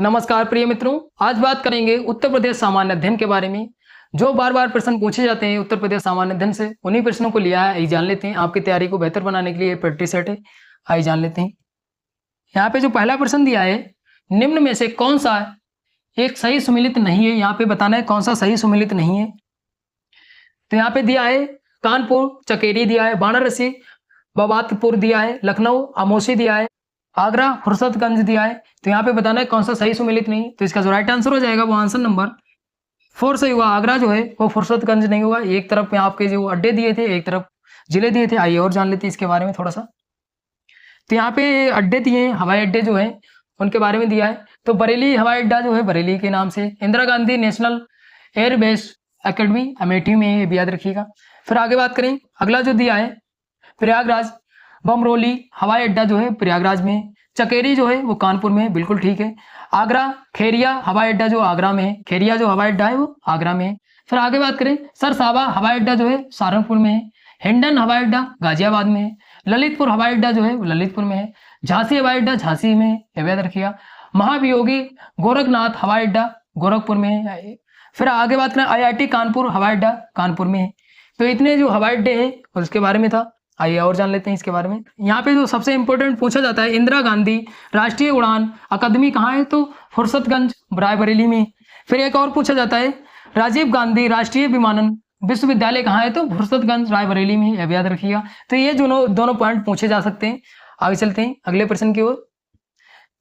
नमस्कार प्रिय मित्रों, आज बात करेंगे उत्तर प्रदेश सामान्य अध्ययन के बारे में। जो बार बार प्रश्न पूछे जाते हैं उत्तर प्रदेश सामान्य अध्ययन से, उन्हीं प्रश्नों को लिया है। आइए जान लेते हैं। आपकी तैयारी को बेहतर बनाने के लिए प्रैक्टिस सेट है। आइए जान लेते हैं। यहाँ पे जो पहला प्रश्न दिया है, निम्न में से कौन सा एक सही सुमेलित नहीं है। यहाँ पे बताना है कौन सा सही सुमेलित नहीं है। तो यहाँ पे दिया है कानपुर चकेरी दिया है, वाराणसी बवातपुर दिया है, लखनऊ अमोसी दिया है, आगरा फुर्सतगंज दिया है। तो यहाँ पे बताना है कौन सा सही सुमेलित नहीं। तो इसका जो राइट आंसर हो जाएगा वो आंसर नंबर 4 सही हुआ। आगरा जो है वो फुर्सतगंज नहीं हुआ। एक तरफ में आपके जो अड्डे दिए थे, एक तरफ जिले दिए थे। आइए और जान लेते हैं इसके बारे में थोड़ा सा। तो यहाँ पे अड्डे दिए हैं, हवाई अड्डे जो है उनके बारे में दिया है। तो बरेली हवाई अड्डा जो है बरेली के नाम से, Indira Gandhi national airbase academy Amethi में, ये भी याद रखिएगा। फिर आगे बात करें, अगला जो दिया है प्रयागराज बमरोली हवाई अड्डा जो है प्रयागराज में, चकेरी जो है वो कानपुर में है, बिल्कुल ठीक है। आगरा खेरिया हवाई अड्डा जो आगरा में है, खेरिया जो हवाई अड्डा है वो आगरा में है। फिर आगे बात करें, सरसावा हवाई अड्डा जो है सहारनपुर में है, हिंडन हवाई अड्डा गाजियाबाद में है, ललितपुर हवाई अड्डा जो है वो ललितपुर में है, झांसी हवाई अड्डा झांसी में है, ये याद रखिएगा। महाभियोगी गोरखनाथ हवाई अड्डा गोरखपुर में है। फिर आगे बात करें, IIT कानपुर हवाई अड्डा कानपुर में है। तो इतने जो हवाई अड्डे हैं उसके बारे में था। आइए और जान लेते हैं इसके बारे में। यहाँ पे जो सबसे इंपॉर्टेंट पूछा जाता है, इंदिरा गांधी राष्ट्रीय उड़ान अकादमी कहाँ है, तो फुर्सतगंज रायबरेली में। फिर एक और पूछा जाता है, राजीव गांधी राष्ट्रीय विमानन विश्वविद्यालय कहाँ है, तो फुर्सतगंज रायबरेली में, यह याद रखिएगा। तो ये दोनों पॉइंट पूछे जा सकते हैं। आगे चलते हैं अगले प्रश्न की ओर।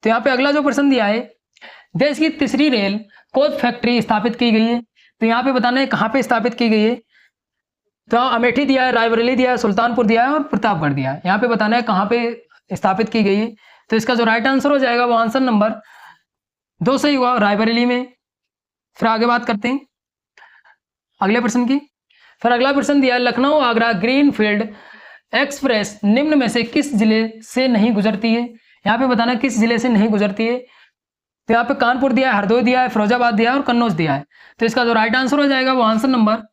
तो यहाँ पे अगला जो प्रश्न दिया है, देश की तीसरी रेल कोच फैक्ट्री स्थापित की गई है। तो यहाँ पे बताना है कहाँ पे स्थापित की गई है। तो अमेठी दिया है, रायबरेली दिया है, सुल्तानपुर दिया है और प्रतापगढ़ दिया है। यहाँ पे बताना है कहाँ पे स्थापित की गई है। तो इसका जो राइट आंसर हो जाएगा वो आंसर नंबर 2 सही हुआ, रायबरेली में। फिर आगे बात करते हैं अगले प्रश्न की। फिर अगला प्रश्न दिया है, लखनऊ आगरा ग्रीनफील्ड एक्सप्रेस निम्न में से किस जिले से नहीं गुजरती है। यहाँ पे बताना है किस जिले से नहीं गुजरती है। तो यहाँ पे कानपुर दिया है, हरदोई दिया है, फिरोजाबाद दिया है और कन्नौज दिया है। तो इसका जो राइट आंसर हो जाएगा वो आंसर नंबर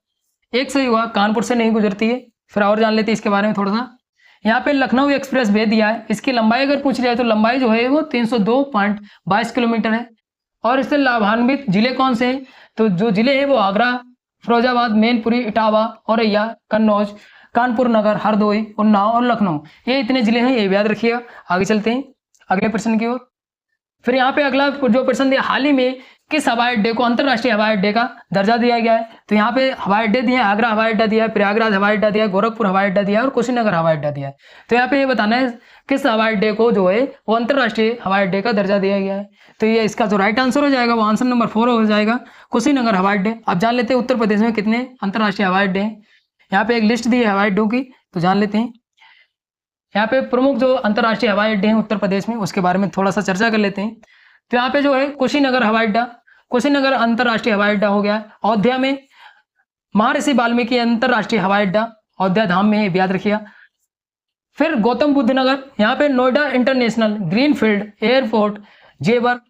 1 सही हुआ, कानपुर से नहीं गुजरती है। फिर और जान लेते हैं इसके बारे में थोड़ा सा। यहाँ पे लखनऊ एक्सप्रेस वे दिया है, इसकी लंबाई अगर पूछ लिया है तो लंबाई जो है वो 302.22 किलोमीटर है। और इससे लाभान्वित जिले कौन से हैं, तो जो जिले हैं वो आगरा, फिरोजाबाद, मैनपुरी, इटावा, औरैया, कन्नौज, कानपुर नगर, हरदोई, उन्नाव और लखनऊ, ये इतने जिले हैं, ये याद रखिएगा। आगे चलते हैं अगले प्रश्न की ओर। फिर यहाँ पे अगला जो प्रश्न दिया, हाल ही में किस हवाई अड्डे को अंतर्राष्ट्रीय हवाई अड्डे का दर्जा दिया गया है। तो यहाँ पे हवाई अड्डे दिए हैं, आगरा हवाई अड्डा दिया है, प्रयागराज हवाई अड्डा दिया है, गोरखपुर हवाई अड्डा दिया है और कुशीनगर हवाई अड्डा दिया है। तो यहाँ पे ये बताना है किस हवाई अड्डे को जो है वो अंतर्राष्ट्रीय हवाई अड्डे का दर्जा दिया गया है। तो ये इसका जो राइट आंसर हो जाएगा वो आंसर नंबर 4 हो जाएगा, कुशीनगर हवाई अड्डे। अब जान लेते हैं उत्तर प्रदेश में कितने अंतर्राष्ट्रीय हवाई अड्डे हैं। यहाँ पे एक लिस्ट दी है हवाई अड्डों की, तो जान लेते हैं। यहाँ पे प्रमुख जो अंतर्राष्ट्रीय हवाई अड्डे हैं उत्तर प्रदेश में, उसके बारे में थोड़ा सा चर्चा कर लेते हैं। तो यहाँ पे जो है कुशीनगर हवाई अड्डा, कुशीनगर अंतर्राष्ट्रीय हवाई अड्डा हो गया। अयोध्या में महर्षि वाल्मीकि अंतर्राष्ट्रीय हवाई अड्डा अयोध्या धाम में, याद रखिएगा। फिर गौतम बुद्ध नगर, यहाँ पे नोएडा इंटरनेशनल ग्रीनफील्ड एयरपोर्ट जेवर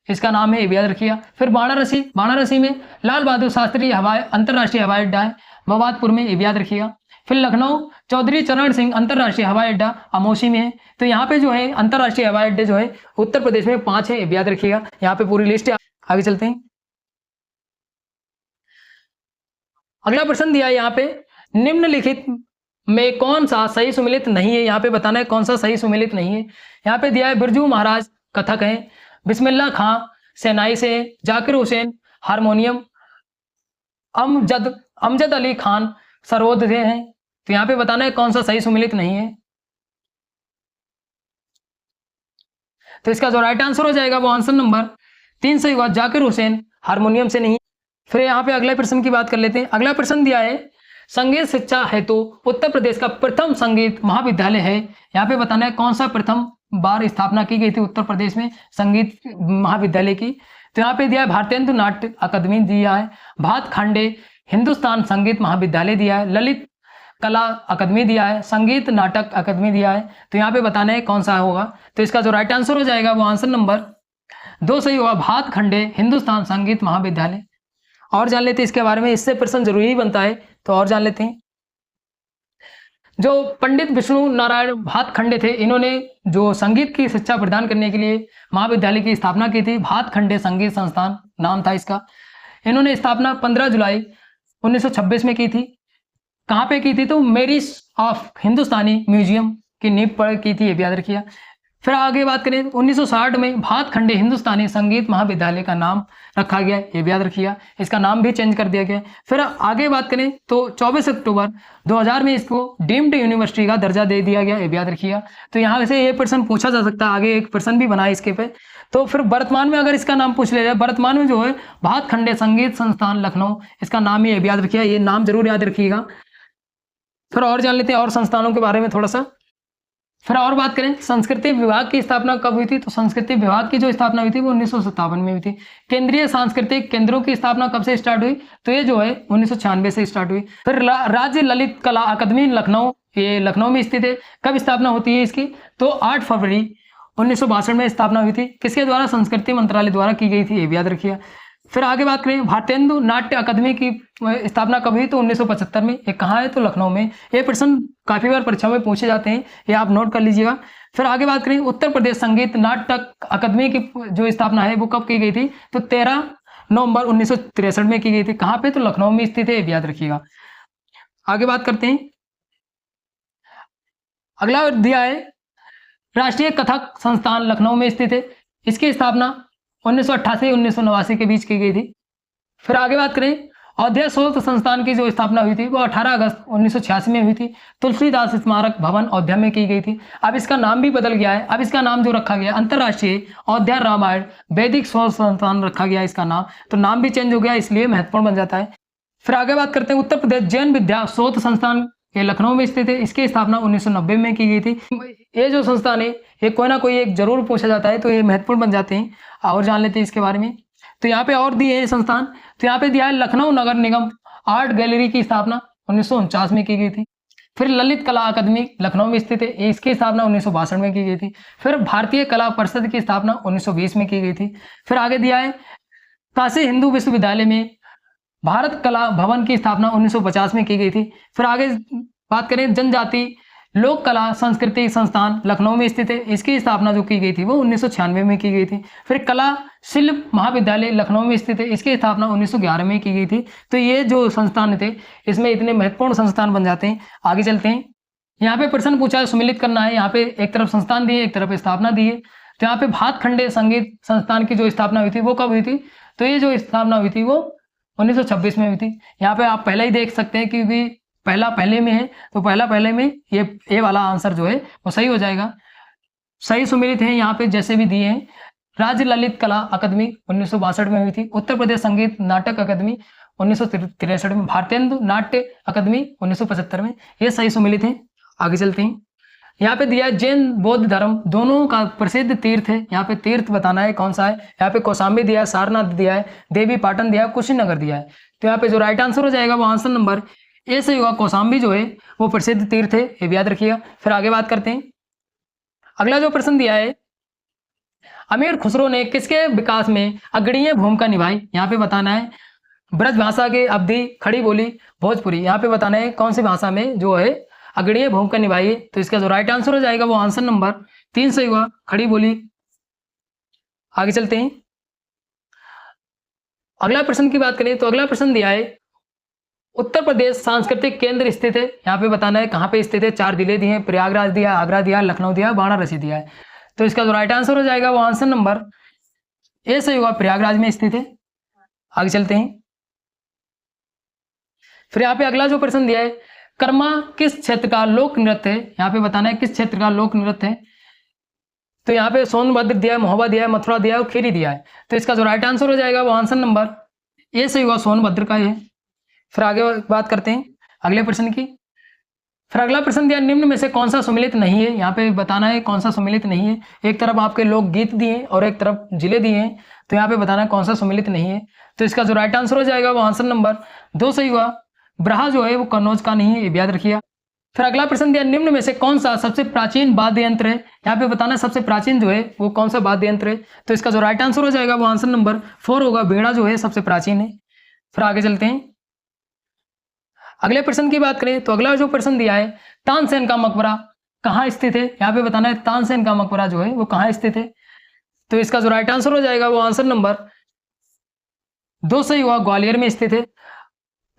इसका नाम है, याद रखिएगा। फिर वाराणसी, वाराणसी में लाल बहादुर शास्त्री हवाई अंतर्राष्ट्रीय हवाई अड्डा है, बवातपुर में, याद रखिएगा। फिर लखनऊ चौधरी चरण सिंह अंतर्राष्ट्रीय हवाई अड्डा अमोसी में है। तो यहाँ पे जो है अंतर्राष्ट्रीय हवाई अड्डे जो है उत्तर प्रदेश में 5 है, याद रखिएगा। यहाँ पे पूरी लिस्ट है। आगे चलते हैं अगला प्रश्न दिया है यहाँ पे, निम्नलिखित में कौन सा सही सुमेलित नहीं है। यहाँ पे बताना है कौन सा सही सुमेलित नहीं है। यहाँ पे दिया है बिरजू महाराज कथक है, बिस्मिल्लाह खां सेनाई से, जाकिर हुसैन हारमोनियम, अमजद अली खान सरोद से हैं। तो यहाँ पे बताना है कौन सा सही सुमेलित नहीं है। तो इसका जो राइट आंसर हो जाएगा वो आंसर नंबर 3 सही हुआ, जाकिर हुसैन हारमोनियम से नहीं। फिर यहाँ पे अगले प्रश्न की बात कर लेते हैं। अगला प्रश्न दिया है, संगीत शिक्षा हेतु उत्तर प्रदेश का प्रथम संगीत महाविद्यालय है। यहाँ पे बताना है कौन सा प्रथम बार स्थापना की गई थी उत्तर प्रदेश में संगीत महाविद्यालय की। तो यहाँ पे दिया है भारतेंदु नाट्य अकादमी दिया है, भात खांडे हिंदुस्तान संगीत महाविद्यालय दिया है, ललित कला अकादमी दिया है, संगीत नाटक अकादमी दिया है। तो यहाँ पे बताना है कौन सा होगा। तो इसका जो राइट आंसर हो जाएगा वो आंसर नंबर 2 सही होगा, भात खंडे हिंदुस्तान संगीत महाविद्यालय। और जान लेते हैं इसके बारे में, इससे प्रश्न जरूरी बनता है, तो और जान लेते हैं। जो पंडित विष्णु नारायण भातखंडे थे, इन्होंने जो संगीत की शिक्षा प्रदान करने के लिए महाविद्यालय की स्थापना की थी। भातखंडे संगीत संस्थान नाम था इसका। इन्होंने स्थापना 15 जुलाई 1926 में की थी। कहाँ पे की थी? तो मेरिस ऑफ हिंदुस्तानी म्यूजियम की नींव पर की थी, ये भी याद रखिए। फिर आगे बात करें 1960 में भातखंडे हिंदुस्तानी संगीत महाविद्यालय का नाम रखा गया, ये भी याद रखिएगा। इसका नाम भी चेंज कर दिया गया। फिर आगे बात करें तो 24 अक्टूबर 2000 में इसको डीम्ड यूनिवर्सिटी का दर्जा दे दिया गया, ये भी याद रखिएगा। तो यहाँ से ये प्रश्न पूछा जा सकता है, आगे एक प्रश्न भी बना है इसके पे। तो फिर वर्तमान में अगर इसका नाम पूछ लिया जाए, वर्तमान में जो है भातखंडे संगीत संस्थान लखनऊ, इसका नाम ही ये भी याद रखिएगा, ये नाम जरूर याद रखिएगा। फिर और जान लेते हैं और संस्थानों के बारे में थोड़ा सा। फिर और बात करें संस्कृति विभाग की स्थापना कब हुई थी? तो संस्कृति विभाग की जो स्थापना हुई थी वो 1957 में हुई थी। केंद्रीय सांस्कृतिक केंद्रों की स्थापना कब से स्टार्ट हुई? तो ये जो है 1996 से स्टार्ट हुई। फिर राज्य ललित कला अकादमी लखनऊ, ये लखनऊ में स्थित है। कब स्थापना होती है इसकी? तो 8 फरवरी 1962 में स्थापना हुई थी। किसके द्वारा? संस्कृति मंत्रालय द्वारा की गई थी, ये भी याद रखिए। फिर आगे बात करें भारतेंदु नाट्य अकादमी की स्थापना कब हुई? तो 1975 में। ये कहाँ है? तो लखनऊ में। ये प्रश्न काफी बार परीक्षा में पूछे जाते हैं, ये आप नोट कर लीजिएगा। फिर आगे बात करें उत्तर प्रदेश संगीत नाटक अकादमी की जो स्थापना है वो कब की गई थी? तो 13 नवंबर 1963 में की गई थी। कहाँ पे? तो लखनऊ में स्थित है, ये भी याद रखिएगा। आगे बात करते हैं, अगला दिया है राष्ट्रीय कथक संस्थान लखनऊ में स्थित है। इसकी स्थापना 1988-1989 के बीच की गई थी। फिर आगे बात करें अयोध्या शोध संस्थान की जो स्थापना हुई थी वो 18 अगस्त 1986 में हुई थी। तुलसीदास स्मारक भवन अयोध्या में की गई थी। अब इसका नाम भी बदल गया है। अब इसका नाम जो रखा गया अंतर्राष्ट्रीय अयोध्या रामायण वैदिक शोध संस्थान रखा गया इसका नाम। तो नाम भी चेंज हो गया, इसलिए महत्वपूर्ण बन जाता है। फिर आगे बात करते हैं उत्तर प्रदेश जैन विद्या शोध संस्थान, ये लखनऊ में स्थित है। इसकी स्थापना 1990 में की गई थी। ये जो संस्थान है ये कोई ना कोई एक जरूर पूछा जाता है, तो ये महत्वपूर्ण बन जाते हैं। और जान लेते हैं इसके बारे में। तो यहाँ पे और दिए हैं संस्थान, तो यहाँ पे दिया है लखनऊ नगर निगम आर्ट गैलरी की स्थापना 1949 में की गई थी। फिर ललित कला अकादमी लखनऊ में स्थित है, इसकी स्थापना 1962 में की गई थी। फिर भारतीय कला परिषद की स्थापना 1920 में की गई थी। फिर आगे दिया है काशी हिंदू विश्वविद्यालय में भारत कला भवन की स्थापना 1950 में की गई थी। फिर आगे बात करें जनजाति लोक कला संस्कृति संस्थान लखनऊ में स्थित है। इसकी स्थापना जो की गई थी वो 1996 में की गई थी। फिर कला शिल्प महाविद्यालय लखनऊ में स्थित है। इसकी स्थापना 1911 में की गई थी। तो ये जो संस्थान थे इसमें इतने महत्वपूर्ण संस्थान बन जाते हैं। आगे चलते हैं, यहाँ पे प्रश्न पूछा है, सम्मिलित करना है। यहाँ पे एक तरफ संस्थान दिए, एक तरफ स्थापना दी है। तो यहाँ पे भातखंडे संगीत संस्थान की जो स्थापना हुई थी वो कब हुई थी? तो ये जो स्थापना हुई थी वो 1926 में हुई थी। यहाँ पे आप पहले ही देख सकते हैं क्योंकि पहला पहले में है, तो पहला पहले में ये वाला आंसर जो है वो सही हो जाएगा। सही सुमेलित है यहाँ पे जैसे भी दिए हैं। राज्य ललित कला अकादमी 1962 में हुई थी। उत्तर प्रदेश संगीत नाटक अकादमी 1963 में। भारतेंदु नाट्य अकादमी 1975 में। ये सही सुमेलित है। आगे चलते हैं, यहाँ पे दिया है जैन बौद्ध धर्म दोनों का प्रसिद्ध तीर्थ है। यहाँ पे तीर्थ बताना है कौन सा है। यहाँ पे कौशाम्बी दिया है, सारनाथ दिया है, देवी पाटन दिया है, कुशीनगर दिया है। तो यहाँ पे जो राइट आंसर हो जाएगा वो आंसर नंबर ए से होगा। कौशाम्बी जो है वो प्रसिद्ध तीर्थ है, ये भी याद रखिएगा। फिर आगे बात करते हैं, अगला जो प्रश्न दिया है अमीर खुसरो ने किसके विकास में अग्रणीय भूमिका निभाई? यहाँ पे बताना है ब्रज भाषा के अवधि खड़ी बोली भोजपुरी। यहाँ पे बताना है कौन सी भाषा में जो है अग्रणीय भूमिका निभाई है। तो इसका जो राइट आंसर हो जाएगा वो आंसर नंबर 3 से होगा, खड़ी बोली। आगे चलते हैं, अगला प्रश्न की बात करें तो अगला प्रश्न दिया है उत्तर प्रदेश सांस्कृतिक केंद्र स्थित है। यहाँ पे बताना है कहाँ पे स्थित है। 4 जिले दिए हैं, प्रयागराज दिया, आगरा दिया, लखनऊ दिया, वाराणसी दिया है। तो इसका जो राइट आंसर हो जाएगा वो आंसर नंबर ए से होगा, प्रयागराज में स्थित है। आगे चलते हैं, फिर यहाँ पे अगला जो प्रश्न दिया है कर्मा किस क्षेत्र का लोक नृत्य है? यहाँ पे बताना है किस क्षेत्र का लोक नृत्य है। तो यहाँ पे सोनभद्र दिया है, महोबा दिया है, मथुरा दिया है और खीरी दिया है। तो इसका जो राइट आंसर हो जाएगा वो आंसर नंबर ए से होगा, सोनभद्र का है। फिर आगे बात करते हैं अगले प्रश्न की। फिर अगला प्रश्न दिया निम्न में से कौन सा सम्मिलित नहीं है? यहाँ पे बताना है कौन सा सम्मिलित नहीं है। एक तरफ आपके लोक गीत दिए हैं और एक तरफ जिले दिए हैं। तो यहाँ पे बताना है कौन सा सम्मिलित नहीं है। तो इसका जो राइट आंसर हो जाएगा वो आंसर नंबर 2 सही हुआ। ब्रहा जो है वो कन्नौज का नहीं है, ये याद रखिए। फिर अगला प्रश्न दिया निम्न में से कौन सा सबसे प्राचीन वाद्य यंत्र है? यहाँ पे बताना सबसे प्राचीन जो है वो कौन सा वाद्य यंत्र है। तो इसका जो राइट आंसर हो जाएगा वो आंसर नंबर 4 होगा, वीणा जो है सबसे प्राचीन है। फिर आगे चलते हैं, अगले प्रश्न की बात करें तो अगला जो प्रश्न दिया है, तानसेन का मकबरा कहाँ स्थित है, यहाँ पे बताना है तानसेन का मकबरा जो है वो कहाँ स्थित है। तो इसका जो राइट आंसर हो जाएगा वो आंसर नंबर 2 सही हुआ, ग्वालियर में स्थित है।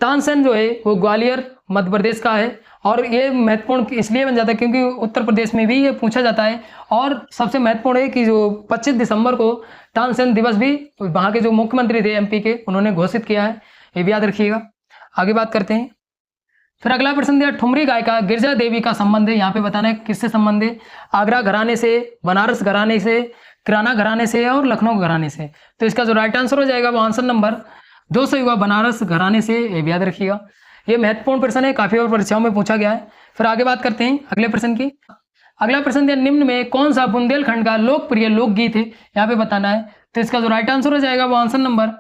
तानसेन जो है वो ग्वालियर मध्य प्रदेश का है, और ये महत्वपूर्ण इसलिए बन जाता है क्योंकि उत्तर प्रदेश में भी ये पूछा जाता है। और सबसे महत्वपूर्ण है कि जो 25 दिसंबर को तानसेन दिवस भी वहाँ के जो मुख्यमंत्री थे एमपी के, उन्होंने घोषित किया है, ये भी याद रखिएगा। आगे बात करते हैं। फिर अगला प्रश्न दिया, ठुमरी गायिका गिरजा देवी का संबंध है, यहाँ पे बताना है किससे संबंध है। आगरा घराने से, बनारस घराने से, किराना घराने से और लखनऊ घराने से। तो इसका जो राइट आंसर हो जाएगा वो आंसर नंबर 2 सही हुआ, बनारस घराने से, ये भी याद रखिएगा। ये महत्वपूर्ण प्रश्न है, काफी और परीक्षाओं में पूछा गया है। फिर आगे बात करते हैं अगले प्रश्न की। अगला प्रश्न दिया, निम्न में कौन सा बुंदेलखंड का लोकप्रिय लोकगीत है, यहाँ पे बताना है। तो इसका जो राइट आंसर हो जाएगा वो आंसर नंबर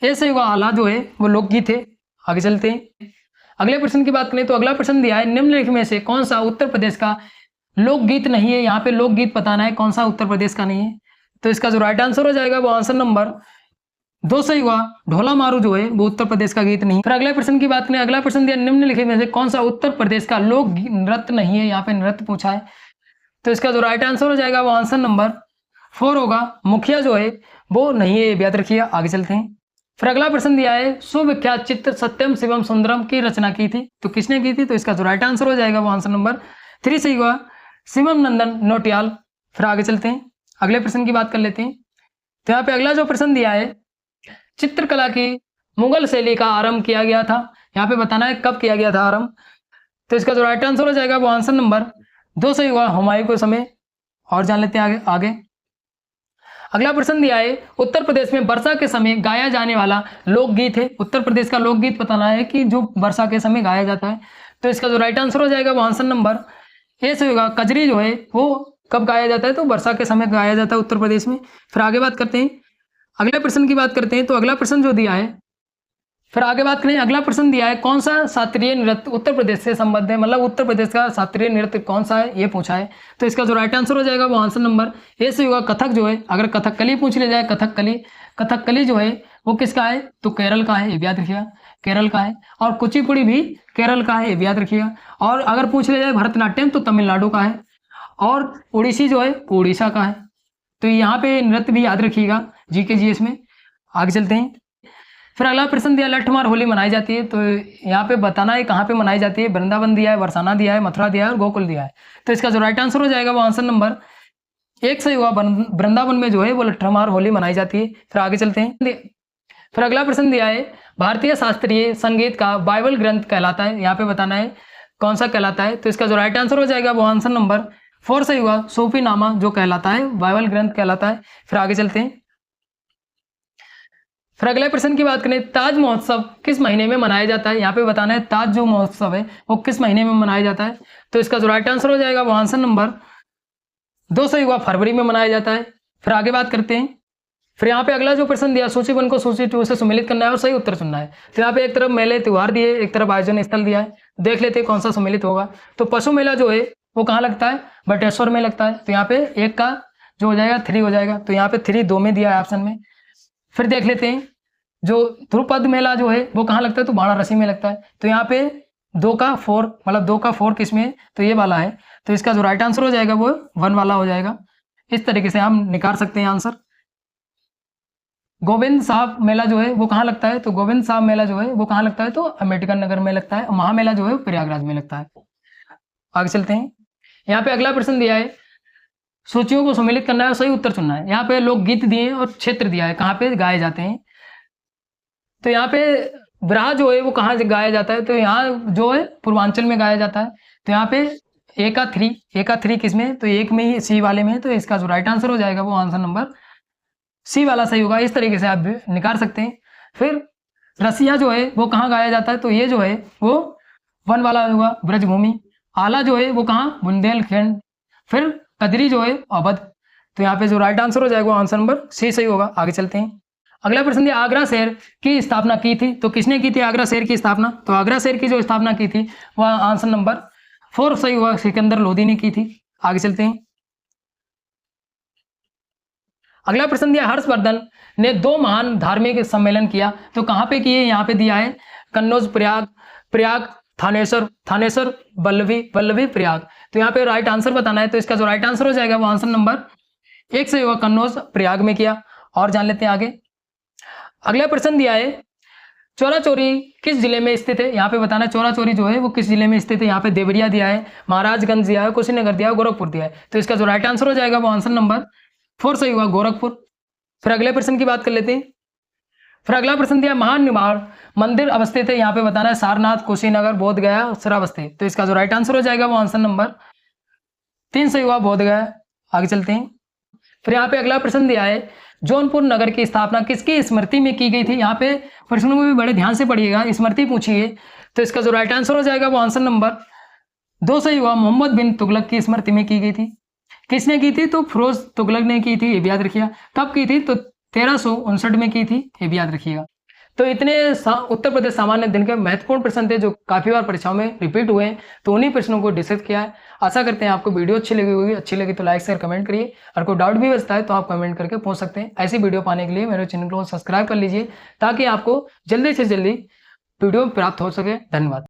ए सही हुआ, आला जो है वो लोकगीत है। आगे चलते हैं। अगले प्रश्न की बात करें तो अगला प्रश्न दिया है, निम्नलिखित में से कौन सा उत्तर प्रदेश का लोकगीत नहीं है, यहाँ पे लोकगीत बताना है कौन सा उत्तर प्रदेश का नहीं है। तो इसका जो राइट आंसर हो जाएगा वो आंसर नंबर 2 सही हुआ, ढोला मारू जो है वो उत्तर प्रदेश का गीत नहीं। फिर अगले प्रश्न की बात करें, अगला प्रश्न दिया, निम्नलिखित में से कौन सा उत्तर प्रदेश का लोक नृत्य नहीं है, यहाँ पे नृत्य पूछा है। तो इसका जो राइट आंसर हो जाएगा वो आंसर नंबर 4 होगा, मुखिया जो है वो नहीं है, याद रखिए। आगे चलते हैं। फिर अगला प्रश्न दिया है, सुविख्यात चित्र सत्यम शिवम सुंदरम की रचना की थी, तो किसने की थी। तो इसका जो राइट आंसर हो जाएगा वो आंसर नंबर 3 सही हुआ, शिवम नंदन नौटियाल। फिर आगे चलते हैं, अगले प्रश्न की बात कर लेते हैं। तो यहाँ पे अगला जो प्रश्न दिया है, चित्रकला की मुगल शैली का आरंभ किया गया था, यहाँ पे बताना है कब किया गया था आरंभ। तो इसका जो राइट आंसर हो जाएगा वो आंसर नंबर 2 सही हुआ, हुमायूं के समय। और जान लेते हैं आगे। अगला प्रश्न दिया है, उत्तर प्रदेश में वर्षा के समय गाया जाने वाला लोकगीत है, उत्तर प्रदेश का लोकगीत बताना है कि जो वर्षा के समय गाया जाता है। तो इसका जो राइट आंसर हो जाएगा वो आंसर नंबर ए से होगा, कजरी जो है वो कब गाया जाता है, तो वर्षा के समय गाया जाता है उत्तर प्रदेश में। फिर आगे बात करते हैं, अगले प्रश्न की बात करते हैं। तो अगला प्रश्न जो दिया है, फिर आगे बात करें, अगला प्रश्न दिया है, कौन सा शास्त्रीय नृत्य उत्तर प्रदेश से संबद्ध है, मतलब उत्तर प्रदेश का शास्त्रीय नृत्य कौन सा है, ये पूछा है। तो इसका जो राइट आंसर हो जाएगा वो आंसर नंबर ए से होगा, कथक जो है। अगर कथकली पूछ लिया जाए, कथकली जो है वो किसका है, तो केरल का है, ये याद रखिएगा, केरल का है। और कुचिपुड़ी भी केरल का है, ये याद रखिएगा। और अगर पूछ लिया जाए भरतनाट्यम तो तमिलनाडु का है, और ओडिसी जो है उड़ीसा का है। तो यहाँ पे नृत्य भी याद रखिएगा जीके जीएस में। आगे चलते हैं। फिर अगला प्रश्न दिया, लठमार होली मनाई जाती है, तो यहाँ पे बताना है कहाँ पे मनाई जाती है। वृंदावन दिया है, बरसाना दिया है, मथुरा दिया है और गोकुल दिया है। तो इसका जो राइट आंसर हो जाएगा वो आंसर नंबर 1 सही हुआ, वृंदावन में जो है वो लठमार होली मनाई जाती है। फिर आगे चलते हैं। फिर अगला प्रश्न दिया है, भारतीय शास्त्रीय संगीत का बाइबल ग्रंथ कहलाता है, यहाँ पे बताना है कौन सा कहलाता है। तो इसका जो राइट आंसर हो जाएगा वो आंसर नंबर 4 सही हुआ, सूफी नामा जो कहलाता है बाइबल ग्रंथ कहलाता है। फिर आगे चलते हैं। फिर अगले प्रश्न की बात करें, ताज महोत्सव किस महीने में मनाया जाता है, यहाँ पे बताना है ताज जो महोत्सव है वो किस महीने में मनाया जाता है। तो इसका जो राइट आंसर हो जाएगा वो आंसर नंबर 2 सही हुआ, फरवरी में मनाया जाता है। फिर आगे बात करते हैं। फिर यहाँ पे अगला जो प्रश्न दिया, सूची 1 को सूची 2 से सम्मिलित करना है और सही उत्तर चुनना है। तो यहाँ पे एक तरफ मेले त्योहार दिए, एक तरफ आयोजन स्थल दिया है, देख लेते हैं कौन सा सम्मिलित होगा। तो पशु मेला जो है वो कहाँ लगता है, बटेश्वर में लगता है। तो यहाँ पे 1 का जो हो जाएगा 3 हो जाएगा, तो यहाँ पे 3 2 में दिया है ऑप्शन में। फिर देख लेते हैं, जो ध्रुपद मेला जो है वो कहाँ लगता है, तो वाराणसी में लगता है। तो यहाँ पे 2 का 4 मतलब 2 का 4 किस में है, तो ये वाला है। तो इसका जो राइट आंसर हो जाएगा वो 1 वाला हो जाएगा। इस तरीके से हम निकाल सकते हैं आंसर। गोविंद साहब मेला जो है वो कहाँ लगता है, तो गोविंद साहब मेला जो है वो कहाँ लगता है, तो अम्बेडकर नगर में लगता है। महामेला जो है वो प्रयागराज में लगता है। आगे चलते हैं। यहाँ पे अगला प्रश्न दिया है, सूचियों को सम्मिलित करना है और सही उत्तर चुनना है। यहाँ पे लोकगीत दिए और क्षेत्र दिया है कहाँ पे गाए जाते हैं। तो यहाँ पे ब्राह जो है वो कहाँ गाया जाता है, तो यहाँ जो है पूर्वांचल में गाया जाता है। तो यहाँ पे 1 का 3 किस में, तो 1 में ही, सी वाले में। तो इसका जो राइट आंसर हो जाएगा वो आंसर नंबर सी वाला सही होगा। इस तरीके से आप भी निकाल सकते हैं। फिर रसिया जो है वो कहाँ गाया जाता है, तो ये जो है वो 1 वाला होगा, ब्रजभूमि। आला जो है वो कहाँ, बुंदेलखंड। फिर कजरी जो है अवध। तो यहाँ पे जो राइट आंसर हो जाएगा वो आंसर नंबर सी सही होगा। आगे चलते हैं। अगला प्रश्न दिया, आगरा शहर की स्थापना की थी, तो किसने की थी आगरा शहर की स्थापना, तो आगरा शहर की जो स्थापना की थी वह आंसर नंबर 4 सही हुआ, सिकंदर लोधी ने की थी। आगे चलते हैं। अगला प्रश्न दिया, हर्षवर्धन ने 2 महान धार्मिक सम्मेलन किया, तो कहाँ पे किए, यहाँ पे दिया है कन्नौज, प्रयाग, प्रयाग, थानेश्वर, थानेश्वर, वल्लभी, वल्लभी, प्रयाग। तो यहाँ पे राइट आंसर बताना है, तो इसका जो राइट आंसर हो जाएगा वो आंसर नंबर 1 सही होगा, कन्नौज प्रयाग में किया। और जान लेते हैं आगे। अगला प्रश्न दिया है, चोरा चोरी किस जिले में स्थित है? यहाँ पे बताना है चोरा चोरी जो है वो किस जिले में स्थित है। यहाँ पे देवरिया दिया है, महाराजगंज दिया है, कुशीनगर दिया है, गोरखपुर दिया है। तो इसका जो राइट आंसर हो जाएगा वो आंसर नंबर 4 सही हुआ, गोरखपुर। फिर अगले प्रश्न की बात कर लेते हैं। फिर अगला प्रश्न दिया, महान निर्माण मंदिर अवस्थित है। यहाँ पे बताना है सारनाथ, कुशीनगर, बोध गया, श्रावस्ती। तो इसका जो राइट आंसर हो जाएगा वो आंसर नंबर 3 सही हुआ, बोध गया। आगे चलते हैं। फिर यहाँ पे अगला प्रश्न दिया है, जौनपुर नगर की स्थापना किसकी स्मृति में की गई थी? यहाँ पे प्रश्नों में भी बड़े ध्यान से पढ़िएगा, स्मृति पूछी है। तो इसका जो राइट आंसर हो जाएगा वो आंसर नंबर 2 सही हुआ, मोहम्मद बिन तुगलक की स्मृति में की गई थी। किसने की थी? तो फिरोज तुगलक ने की थी, ये भी याद रखिएगा। कब की थी? तो 1359 में की थी, ये भी याद रखिएगा। तो इतने उत्तर प्रदेश सामान्य अध्ययन के महत्वपूर्ण प्रश्न थे जो काफी बार परीक्षाओं में रिपीट हुए हैं, तो उन्हीं प्रश्नों को डिस्कस किया है। आशा करते हैं आपको वीडियो अच्छी लगी होगी। अच्छी लगी तो लाइक शेयर कमेंट करिए, और कोई डाउट भी बचता है तो आप कमेंट करके पूछ सकते हैं। ऐसी वीडियो पाने के लिए मेरे चैनल को सब्सक्राइब कर लीजिए, ताकि आपको जल्दी से जल्दी वीडियो प्राप्त हो सके। धन्यवाद।